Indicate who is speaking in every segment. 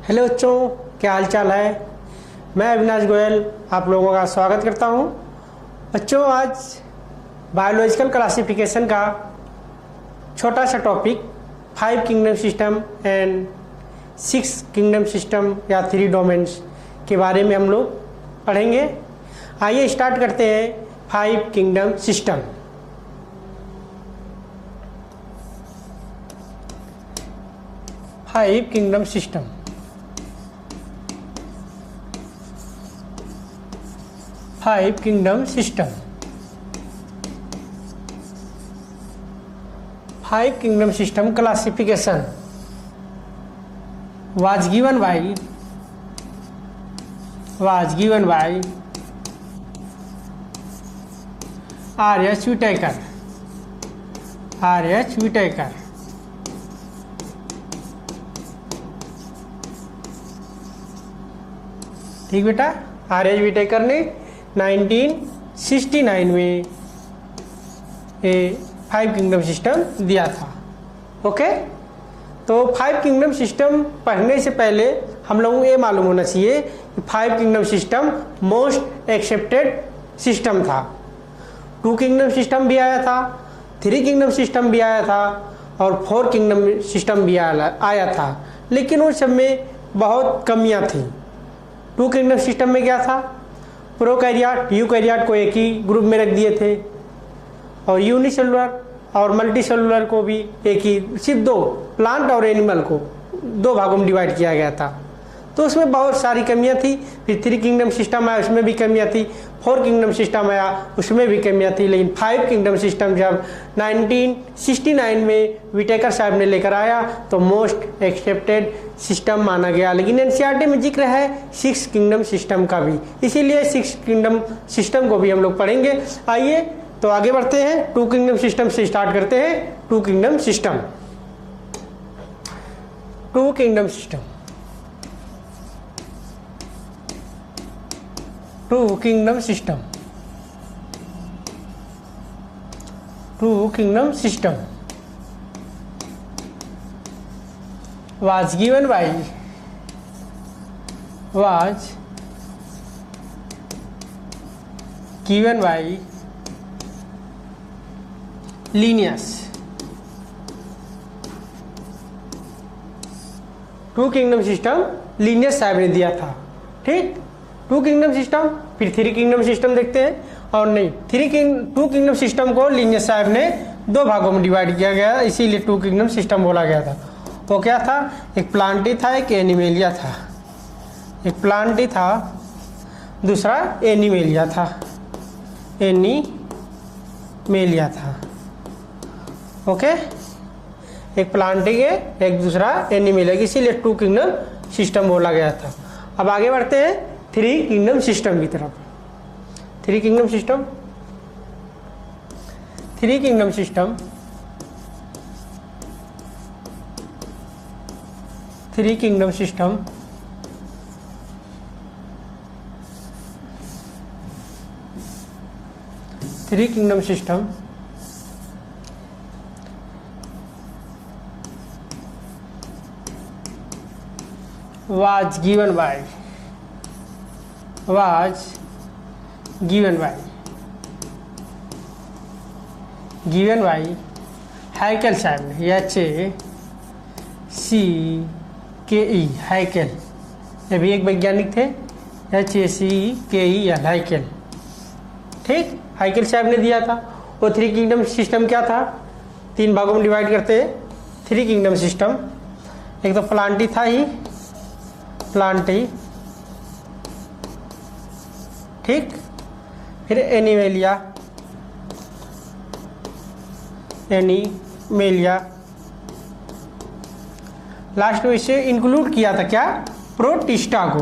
Speaker 1: Hello बच्चों, क्या हाल चाल है। मैं अविनाश गोयल आप लोगों का स्वागत करता हूं। बच्चों, आज बायोलॉजिकल क्लासिफिकेशन का छोटा सा topic 5 kingdom system and 6 kingdom system या 3 डोमेन्स के बारे में हम लोग पढ़ेंगे। आइए स्टार्ट करते हैं 5 kingdom system. Five kingdom system. Five kingdom system. Five kingdom system classification was given by R.H. Whittaker। R.H. Whittaker ठीक बेटा, R.H. Whittaker ने 1969 में ये 5 किंगडम सिस्टम दिया था। ओके, तो 5 किंगडम सिस्टम पढ़ने से पहले हम लोगों को ये मालूम होना चाहिए कि 5 kingdom system most accepted system था। 2 किंगडम सिस्टम भी आया था, 3 किंगडम सिस्टम भी आया था और 4 किंगडम सिस्टम भी आया था, लेकिन उन सब में बहुत कमियां थी। 2 किंगडम सिस्टम में क्या था, प्रोकैरियोट यूकैरियोट को एक ही ग्रुप में रख दिए थे और यूनिसेलुलर और मल्टीसेलुलर को भी एक ही, सिर्फ 2 प्लांट और एनिमल को 2 भागों में डिवाइड किया गया था। तो उसमें बहुत सारी कमियां थी। फिर 3 किंगडम सिस्टम आया, उसमें भी कमियां थी। 4 किंगडम सिस्टम आया, उसमें भी कमियां थी। लेकिन 5 किंगडम सिस्टम जब 1969 में विटेकर साहब ने लेकर आया तो मोस्ट एक्सेप्टेड सिस्टम माना गया। लेकिन एनसीईआरटी में जिक्र है 6 किंगडम सिस्टम का भी, इसीलिए 6 किंगडम सिस्टम को भी हम लोग पढ़ेंगे। आइए तो आगे बढ़ते हैं, 2 किंगडम सिस्टम से स्टार्ट करते हैं। 2 kingdom system. 2 kingdom system. 2 kingdom system. 2 kingdom system was given by Linnaeus। 2 kingdom system Linnaeus साहब ने दिया था। ठीक, 2 किंगडम सिस्टम। फिर 3 किंगडम सिस्टम देखते हैं, और नहीं 2 किंगडम सिस्टम को लीनियस साहब ने 2 भागों में डिवाइड किया गया, इसीलिए 2 किंगडम सिस्टम बोला गया था। वो क्या था, एक प्लांटी था, एक एनिमेलिया था। एक प्लांटी था, दूसरा एनिमेलिया था। एनिमेलिया था। ओके, एक प्लांटी है, एक दूसरा एनिमेलिया, इसीलिए 2 किंगडम सिस्टम बोला गया था। अब आगे बढ़ते हैं 3 किंगडम सिस्टम की तरफ। 3 kingdom system. 3 kingdom system. 3 kingdom system three kingdom system was given by Hückel साहब ने, HACKE हैकेल। ये भी एक वैज्ञानिक थे, HACKE हैकेल। ठीक, हैकेल साहब ने दिया था। वो 3 किंगडम सिस्टम क्या था, 3 भागों में डिवाइड करते हैं 3 किंगडम सिस्टम। एक तो प्लांटी था ही, प्लांटी। ठीक, फिर एनिमेलिया। लास्ट में इसे इंक्लूड किया था क्या, प्रोटिस्टा को।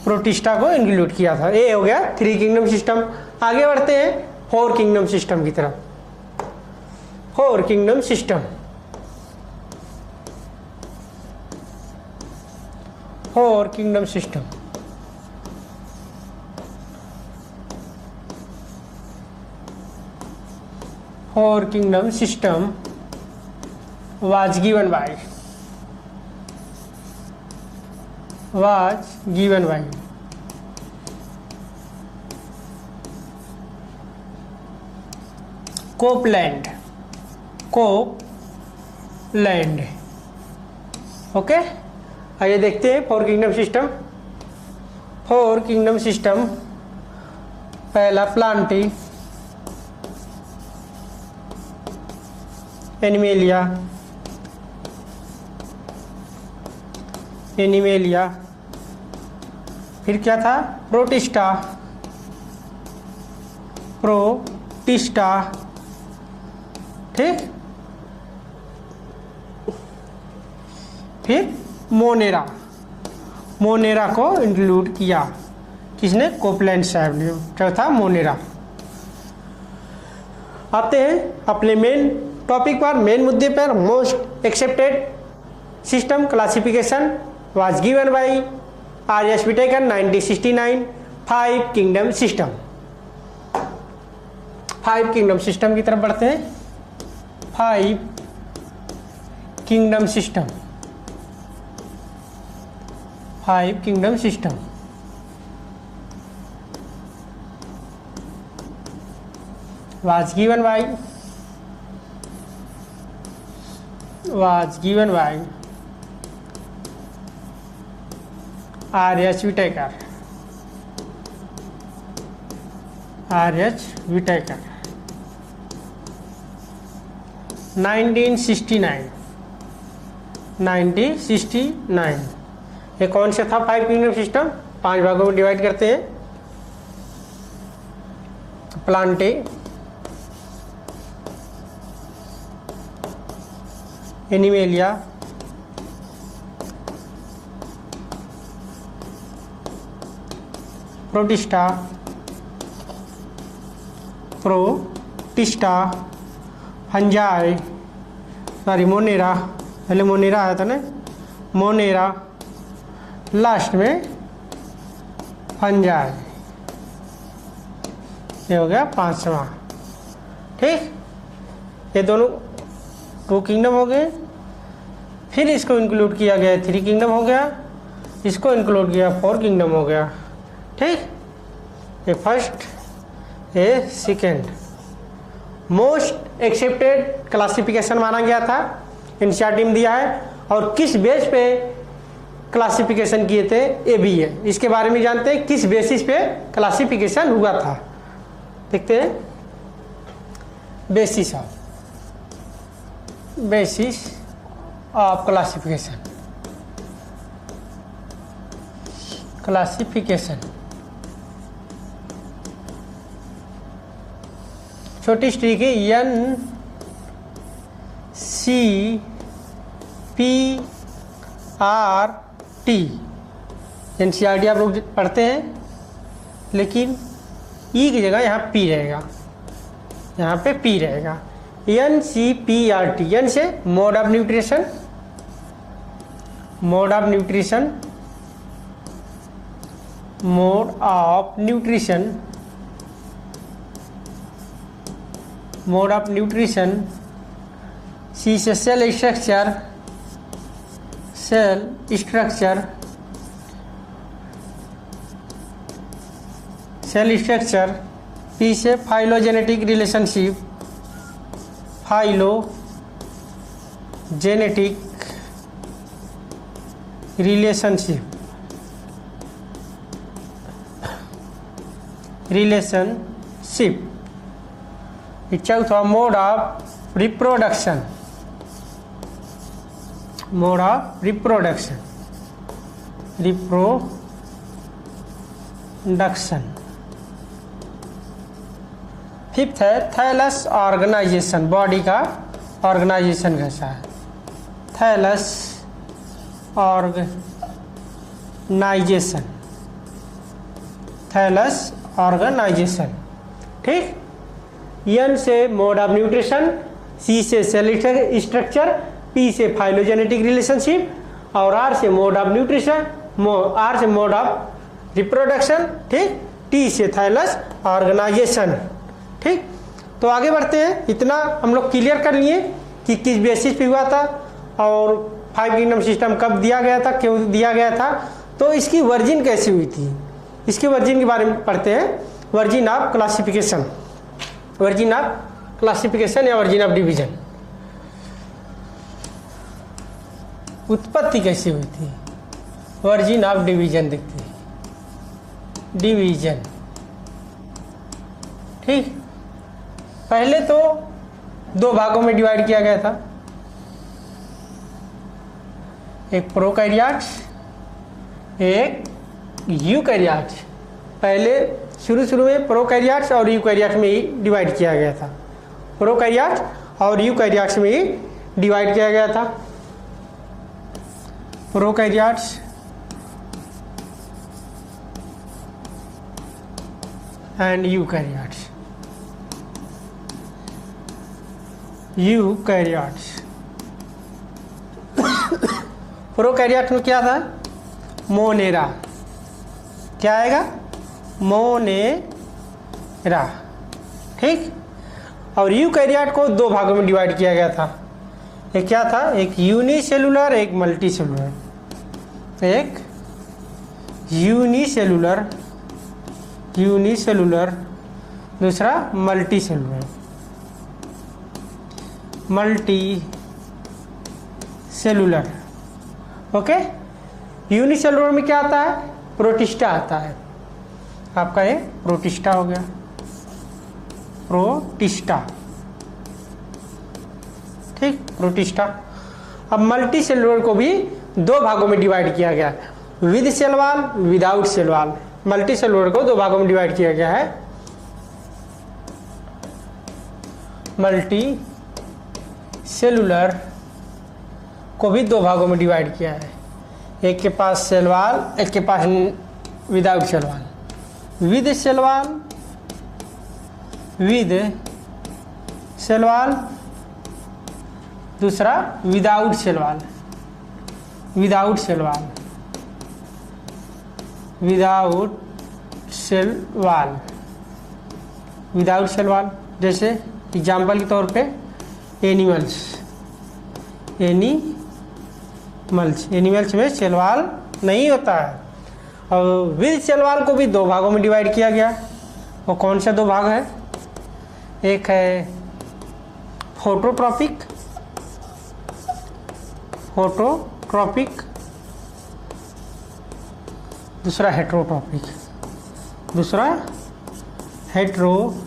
Speaker 1: प्रोटिस्टा को इंक्लूड किया था। ये हो गया 3 किंगडम सिस्टम। आगे बढ़ते हैं 4 किंगडम सिस्टम की तरफ। 4 kingdom system. 4 kingdom system. 4 kingdom system was given by Copeland okay. आइए देखते हैं फोर किंगडम सिस्टम। पहला प्लांटी, एनिमेलिया, फिर क्या था, प्रोटिस्टा, ठीक, फिर मोनेरा को इंक्लूड किया, किसने, कोपलैंड साहब ने, चौथा मोनेरा। आते हैं अपने मेन टॉपिक पर, मेन मुद्दे पर। Most accepted system classification was given bye RS. Whittaker 1969। Five kingdom system की तरफ बढ़ते हैं। Five kingdom system was given by R.H. Whittaker 1969। ये कौन सा था फाइव किंगडम सिस्टम? 5 भागों में डिवाइड करते हैं। Plantae, animalia, protista, fungi, Monera, पहले मोनेरा आया था ना, मोनेरा, लास्ट में फंजाई। ये हो गया 5वां, ठीक। ये दोनों 2 किंगडम हो गए। फिर इसको इंक्लूड किया गया 3 किंगडम हो गया, इसको इंक्लूड किया 4 किंगडम हो गया, ठीक। ये फर्स्ट, ये सेकेंड। मोस्ट एक्सेप्टेड क्लासिफिकेशन माना गया था, एनसीईआरटी में दिया है। और किस बेस पे क्लासिफिकेशन किए थे, ये भी है। इसके बारे में जानते हैं, किस बेसिस पे क्लासिफिकेशन हुआ था। देखते हैं, बेसिस ऑफ क्लासिफिकेशन। छोटी स्ट्रिक है NCPRT। एनसीईआरटी आप लोग पढ़ते हैं, लेकिन ई की जगह यहाँ पी रहेगा, यहाँ पे पी रहेगा। NCPRT, एन से mode of nutrition, mode of nutrition. C से सेल स्ट्रक्चर। पी से फाइलोजेनेटिक रिलेशनशिप, रिलेशनशिप। चौथा मोड ऑफ रिप्रोडक्शन, फिफ्थ है थैलस ऑर्गेनाइजेशन, बॉडी का ऑर्गेनाइजेशन कैसा है, थैलस ऑर्गेनाइजेशन, ठीक। एन से मोड ऑफ न्यूट्रिशन, सी से सेल स्ट्रक्चर, पी से फाइलोजेनेटिक रिलेशनशिप और आर से मोड ऑफ न्यूट्रिशन, आर से मोड ऑफ रिप्रोडक्शन, ठीक। टी से थैलस ऑर्गेनाइजेशन, ठीक। तो आगे बढ़ते हैं। इतना हम लोग क्लियर कर लिए कि किस बेसिस पे हुआ था और 5 किंगडम सिस्टम कब दिया गया था, क्यों दिया गया था, तो इसकी वर्जिन कैसे हुई थी, इसके वर्जिन के बारे में पढ़ते हैं। Virgin of classification, virgin of classification या वर्जिन ऑफ डिवीजन। उत्पत्ति कैसे हुई थी, वर्जिन ऑफ डिवीजन देखते हैं, डिवीजन। ठीक, पहले तो 2 भागों में डिवाइड किया गया था, एक प्रोकैरियोट्स, एक यूकैरियोट्स। पहले शुरू में प्रोकैरियोट्स और यूकैरियोट्स में ही डिवाइड किया गया था, प्रोकैरियोट्स और यूकैरियोट्स में ही डिवाइड किया गया था। Prokaryotes and eukaryotes, eukaryotes. Prokaryotes में क्या था, मोनेरा, क्या आएगा, मोनेरा। ठीक, और यूकैरियोट को 2 भागों में डिवाइड किया गया था, एक क्या था, एक यूनिसेलुलर, एक मल्टीसेलुलर। एक यूनिसेलुलर, यूनिसेलुलर, दूसरा multicellular, multi cellular. Okay, unicellular में क्या आता है, प्रोटिस्टा आता है, आपका ये प्रोटिस्टा हो गया, प्रोटिस्टा। ठीक, प्रोटिस्टा। अब मल्टी सेलुलर को भी 2 भागों में डिवाइड किया गया, with cell wall, without cell wall. Multicellular को 2 भागों में डिवाइड किया गया है, मल्टी सेलुलर को भी 2 भागों में डिवाइड किया है, एक के पास सेल वॉल, एक के पास without cell wall. With cell wall, with cell wall, दूसरा without cell wall, without cell wall, without cell wall, without cell wall. जैसे एग्जाम्पल के तौर पे एनिमल्स, एनिमल्स में सेल वॉल नहीं होता है। और विद सेल वॉल को भी 2 भागों में डिवाइड किया गया, वो कौन से 2 भाग है, एक है फोटोट्रॉपिक, फोटोट्रॉपिक, दूसरा हेट्रोट्रॉपिक, दूसरा हेट्रोट्रॉपिक।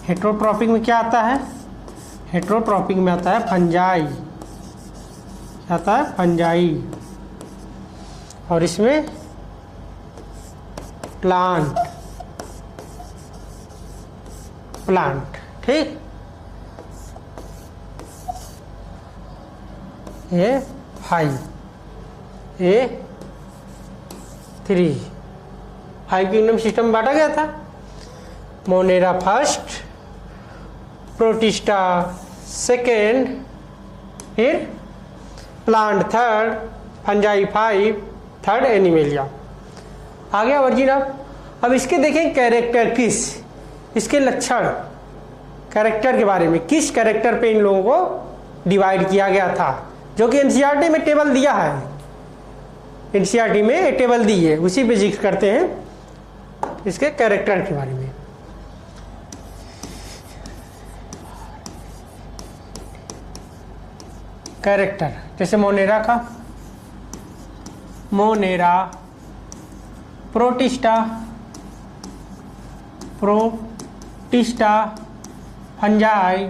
Speaker 1: हेट्रोट्रॉपिक में क्या आता है, हेट्रोट्रॉपिक में आता है फंजाई, क्या आता है, फंजाई। और इसमें प्लांट, प्लांट। ठीक, A5, A3, 5 किंगडम सिस्टम बांटा गया था, मोनेरा फर्स्ट, प्रोटिस्टा सेकेंड, फिर plant third, fungi 5, third animalia. आ गया वर्जिन ऑफ। अब इसके देखें कैरेक्टर, किस इसके लक्षण, कैरेक्टर के बारे में, किस कैरेक्टर पे इन लोगों को डिवाइड किया गया था, जो कि एनसीईआरटी में टेबल दिया है, एनसीईआरटी में एक टेबल दी है, उसी पे जिक्र करते हैं इसके कैरेक्टर के बारे में। कैरेक्टर जैसे मोनेरा का, Monera, protista, protista, fungi,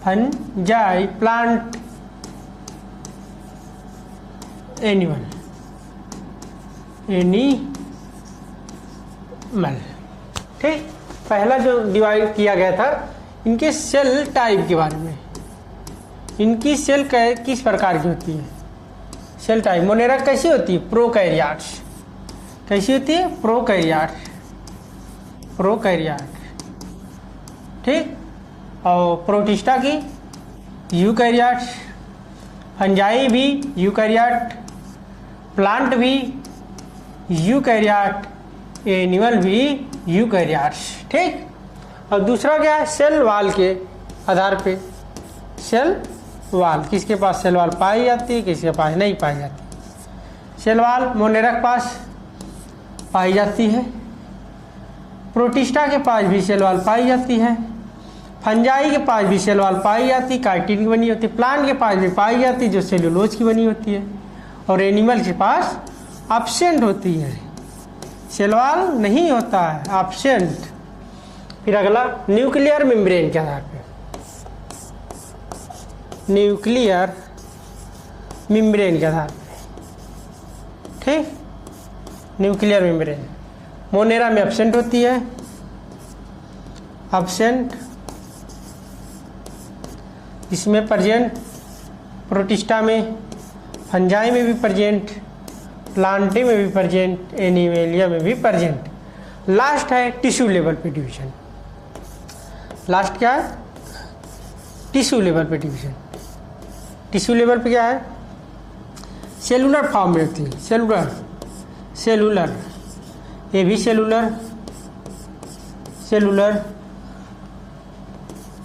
Speaker 1: fungi, plant, animal, animal. ठीक, पहला जो डिवाइड किया गया था इनके सेल टाइप के बारे में, इनकी सेल किस प्रकार की होती है, सेल टाइप। मोनेरा कैसी होती है, प्रोकैरियोट्स, कैसी होती है, प्रोकैरियोट्स, प्रोकैरियोट। ठीक, और प्रोटिस्टा की यूकैरियोट्स, फंजाई भी यूकैरियोट, प्लांट भी यूकैरियोट, एनिमल भी यूकैरियोट्स। ठीक, और दूसरा क्या है, सेल वाल के आधार पे। सेल वाल, किसके पास सेल वाल पाई जाती है, किसके पास नहीं पाई जाती। सेल वाल मोनेरा के पास पाई जाती है, प्रोटिस्टा के पास भी सेल वाल पाई जाती है, फंजाई के पास भी सेल वाल पाई जाती, काइटिन की बनी होती है, प्लांट के पास भी पाई जाती जो सेलुलोज की बनी होती है, और एनिमल के पास एब्सेंट होती है, सेल वाल नहीं होता है, एब्सेंट। फिर अगला न्यूक्लियर मेम्ब्रेन के आधार पे, न्यूक्लियर मेम्ब्रेन के आधार पे, ठीक। न्यूक्लियर मेम्ब्रेन मोनेरा में एब्सेंट होती है, एब्सेंट, इसमें प्रेजेंट, प्रोटिस्टा में, फंजाई में भी प्रेजेंट, प्लांटी में भी प्रेजेंट, एनिमेलिया में भी प्रेजेंट। लास्ट है टिश्यू लेवल पे डिवीजन। लास्ट क्या है, टिश्यू लेवल पे डिवीजन। टिश्यू लेवल पे क्या है, सेलुलर फॉर्म में होती है, सेलुलर, सेलुलर, ये भी सेलुलर, सेलुलर।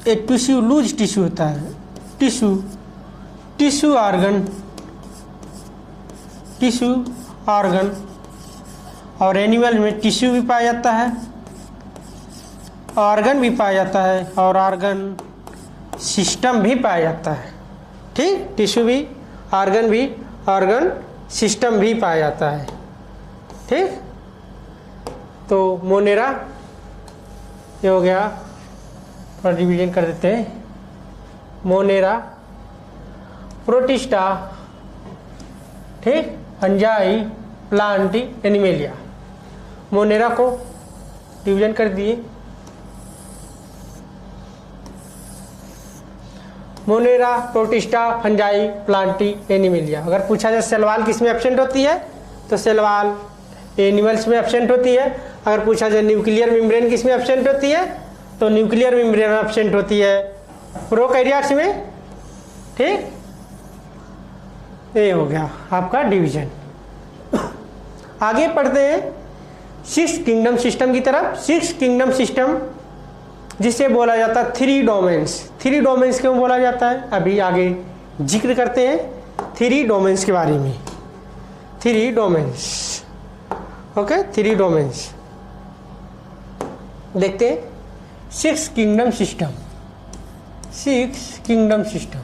Speaker 1: एक टिश्यू लूज टिश्यू होता है, tissue, tissue organ, tissue organ. और एनिमल में टिश्यू भी पाया जाता है, ऑर्गन भी पाया जाता है, और ऑर्गन सिस्टम भी पाया जाता है, ठीक। टिश्यू भी, ऑर्गन भी, ऑर्गन सिस्टम भी पाया जाता है, ठीक। तो मोनेरा ये हो गया, थोड़ा रिवीजन कर देते हैं। मोनेरा, प्रोटिस्टा, ठीक, फंजाई, प्लांटी, एनिमेलिया। मोनेरा को डिवीजन कर दिए। Monera, protista, fungi, Plantae, animalia. अगर पूछा जाए सेलवाल किसमें एब्सेंट होती है, तो सेलवाल एनिमल्स में एब्सेंट होती है। अगर पूछा जाए न्यूक्लियर मेम्ब्रेन किसमें एब्सेंट होती है, तो न्यूक्लियर मेम्ब्रेन में एब्सेंट होती है प्रोकैरियोट्स में, ठीक। ये हो गया आपका डिवीजन। आगे पढ़ते हैं सिक्स किंगडम सिस्टम की तरफ। सिक्स किंगडम सिस्टम जिसे बोला जाता है थ्री डोमेन्स। थ्री डोमेन्स क्यों बोला जाता है, अभी आगे जिक्र करते हैं थ्री डोमेन्स के बारे में। Three domains, okay, three domains देखते हैं। Six kingdom system, six kingdom system,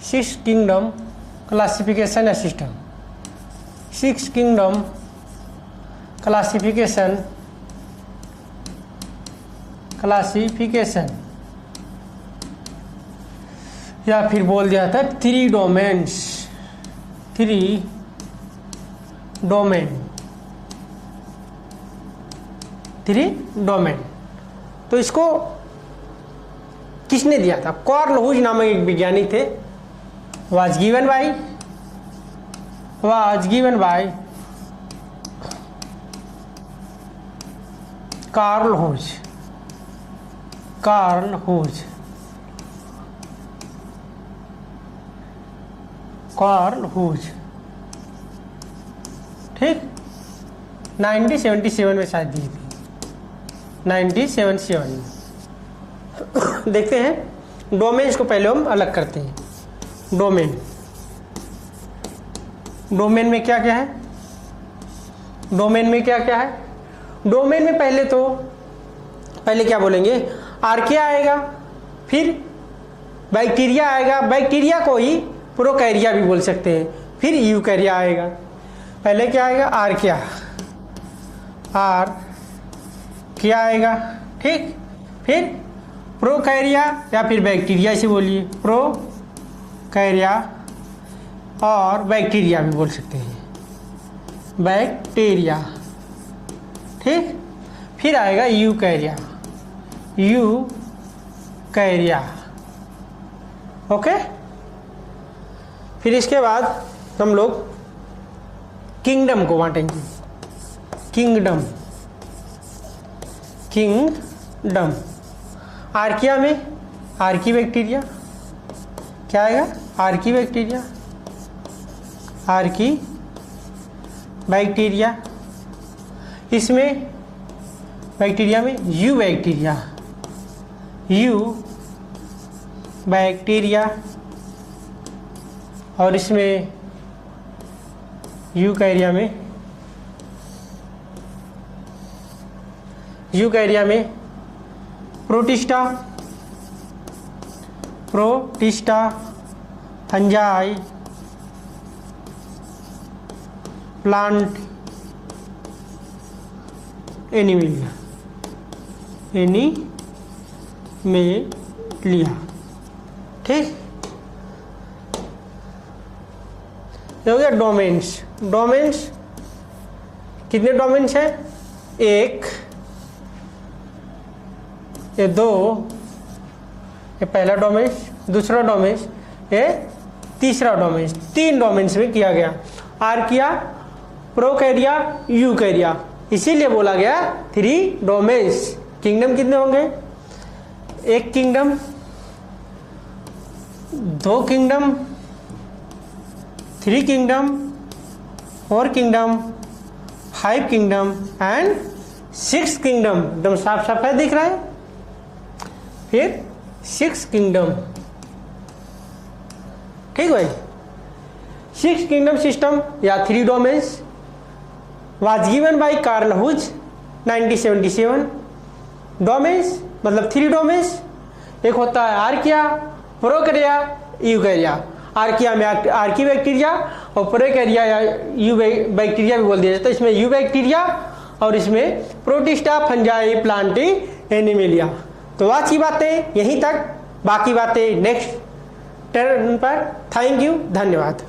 Speaker 1: six kingdom classification या system, six kingdom classification, classification, या फिर बोल दिया था three domains, three domain, three domain. तो इसको किसने दिया था, कार्ल हुज नामक एक वैज्ञानिक थे। Was given by Carl Woese, Carl Woese, Carl Woese, ठीक। 1977 में शायद दी थी, 1977 में। देखते हैं डोमेन्स को पहले हम अलग करते हैं। डोमेन, डोमेन में क्या क्या है, डोमेन में क्या क्या है। डोमेन में पहले क्या बोलेंगे, आर्किया आएगा, फिर बैक्टीरिया आएगा, बैक्टीरिया को ही प्रोकैरिया भी बोल सकते हैं, फिर यूकैरिया आएगा। पहले क्या आएगा, आर्किया, आर क्या आएगा, ठीक। फिर प्रोकैरिया या फिर बैक्टीरिया से बोलिए, प्रोकैरिया, और बैक्टीरिया भी बोल सकते हैं, बैक्टीरिया, ठीक। फिर आएगा यूकैरिया, यूकैरिया, ओके। फिर इसके बाद हम लोग किंगडम को बांटेंगे। किंगडम, किंगडम, आर्किया में आर्की बैक्टीरिया, क्या आएगा, आर्की बैक्टीरिया, आर्की बैक्टीरिया। इसमें बैक्टीरिया में यू बैक्टीरिया और इसमें यूकैरिया में प्रोटिस्टा फंजाई प्लांट एनिमेलिया ठीक। ये हो गया डोमेन्स। कितने डोमेन्स हैं? एक, ये दो, ये पहला डोमेन्स, दूसरा डोमेन्स, ये तीसरा डोमेन्स। 3 डोमेन्स में किया गया। आर्किया, प्रोकैरिया, यूकैरिया, इसीलिए बोला गया 3 डोमेन्स। किंगडम कितने होंगे? 1 kingdom, 2 kingdom, 3 kingdom, 4 kingdom, 5 kingdom and 6 kingdom. एकदम साफ साफ है, दिख रहा है। फिर 6 किंगडम, ठीक भाई। 6 किंगडम सिस्टम या 3 domains was given by Carl Woese 1977। Domains मतलब 3 डोमेन्स। एक होता है आर्किया, प्रोकैरिया, यूकैरिया। आर्किया में आर्की बैक्टीरिया और प्रोकैरिया या यू बैक्टीरिया भी बोल दिया जाता है। इसमें यू बैक्टीरिया और इसमें प्रोटिस्टा फंजाई प्लांटी एनिमेलिया। तो आज की बातें यहीं तक, बाकी बातें नेक्स्ट टर्न पर। थैंक यू, धन्यवाद।